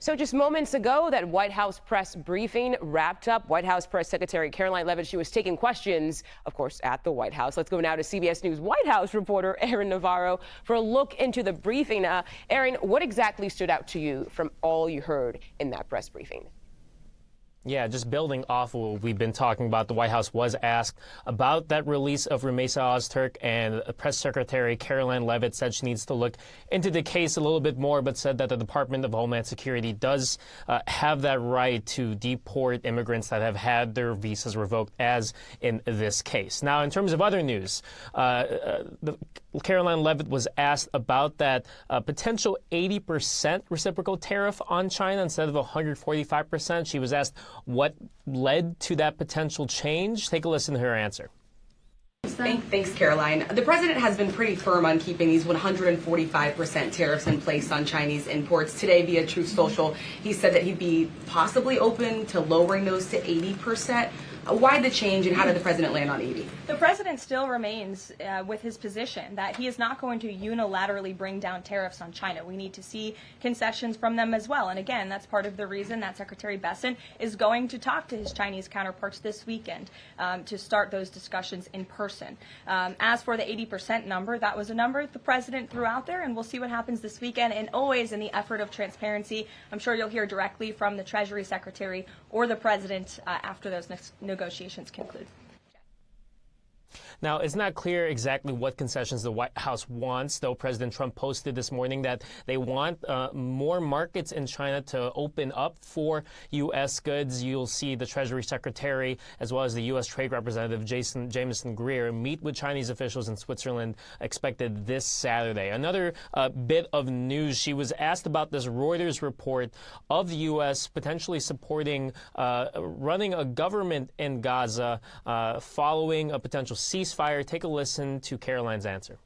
So just moments ago, that White House press briefing wrapped up. White House Press Secretary Caroline Leavitt, she was taking questions, of course, at the White House. Let's go now to CBS News White House reporter Aaron Navarro for a look into the briefing. Aaron, what exactly stood out to you from all you heard in that press briefing? Yeah, just building off of what we've been talking about, the White House was asked about that release of Rumeysa Ozturk, and Press Secretary Caroline Leavitt said she needs to look into the case a little bit more, but said that the Department of Homeland Security does have that right to deport immigrants that have had their visas revoked, as in this case. Now, in terms of other news, Caroline Leavitt was asked about that potential 80% reciprocal tariff on China instead of 145%. She was asked what led to that potential change. Take a listen to her answer. Thanks, Caroline. The president has been pretty firm on keeping these 145% tariffs in place on Chinese imports. Today, via Truth Social, he said that he'd be possibly open to lowering those to 80%. Why the change, and how did the president land on 80? The president still remains with his position that he is not going to unilaterally bring down tariffs on China. We need to see concessions from them as well. And again, that's part of the reason that Secretary Bessent is going to talk to his Chinese counterparts this weekend to start those discussions in person. As for the 80% number, that was a number the president threw out there, and we'll see what happens this weekend. And always in the effort of transparency, I'm sure you'll hear directly from the Treasury Secretary or the president after those negotiations conclude. Now, it's not clear exactly what concessions the White House wants, though President Trump posted this morning that they want more markets in China to open up for U.S. goods. You'll see the Treasury Secretary as well as the U.S. Trade Representative Jameson Greer meet with Chinese officials in Switzerland expected this Saturday. Another bit of news, she was asked about this Reuters report of the U.S. potentially supporting running a government in Gaza following a potential ceasefire. Take a listen to Caroline's answer.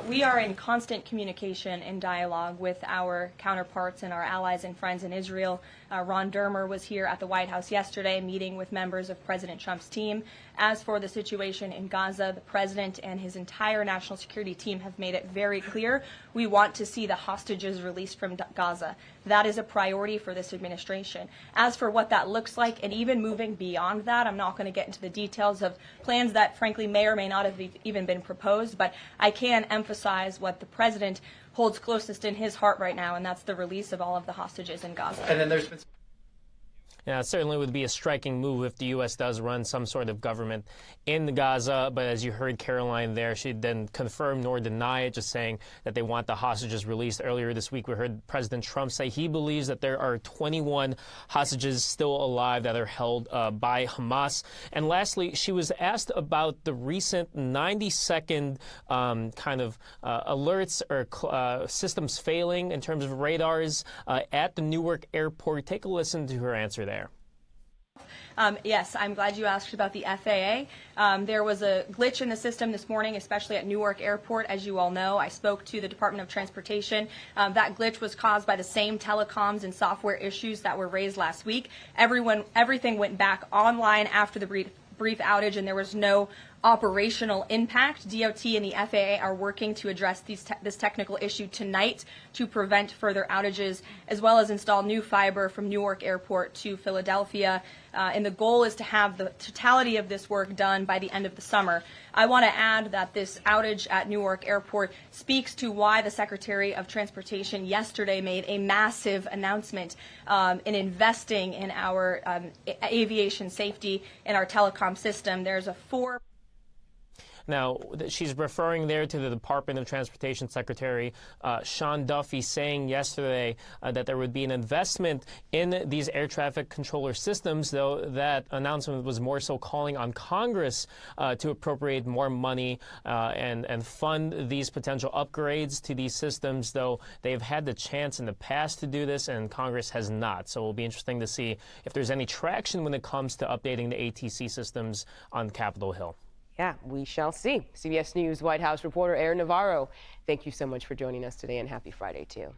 We are in constant communication and dialogue with our counterparts and our allies and friends in Israel. Ron Dermer was here at the White House yesterday meeting with members of President Trump's team. As for the situation in Gaza, the president and his entire national security team have made it very clear we want to see the hostages released from Gaza. That is a priority for this administration. As for what that looks like, and even moving beyond that, I'm not going to get into the details of plans that frankly may or may not have even been proposed, but I can emphasize what the president holds closest in his heart right now, and that's the release of all of the hostages in Gaza. And then there's been Yeah, it certainly would be a striking move if the U.S. does run some sort of government in Gaza. But as you heard Caroline there, she didn't confirm nor deny it, just saying that they want the hostages released. Earlier this week, we heard President Trump say he believes that there are 21 hostages still alive that are held by Hamas. And lastly, she was asked about the recent 90-second alerts or systems failing in terms of radars at the Newark airport. Take a listen to her answer there. Yes, I'm glad you asked about the FAA. There was a glitch in the system this morning, especially at Newark Airport. As you all know, I spoke to the Department of Transportation. That glitch was caused by the same telecoms and software issues that were raised last week. Everything went back online after the brief outage, and there was no operational impact. DOT and the FAA are working to address this technical issue tonight to prevent further outages, as well as install new fiber from Newark Airport to Philadelphia. And the goal is to have the totality of this work done by the end of the summer. I want to add that this outage at Newark Airport speaks to why the Secretary of Transportation yesterday made a massive announcement in investing in our aviation safety and our telecom system. There's a Now, she's referring there to the Department of Transportation Secretary Sean Duffy saying yesterday that there would be an investment in these air traffic controller systems, though that announcement was more so calling on Congress to appropriate more money and fund these potential upgrades to these systems, though they've had the chance in the past to do this and Congress has not. So it will be interesting to see if there's any traction when it comes to updating the ATC systems on Capitol Hill. Yeah, we shall see. CBS News White House reporter Aaron Navarro, thank you so much for joining us today, and happy Friday to you.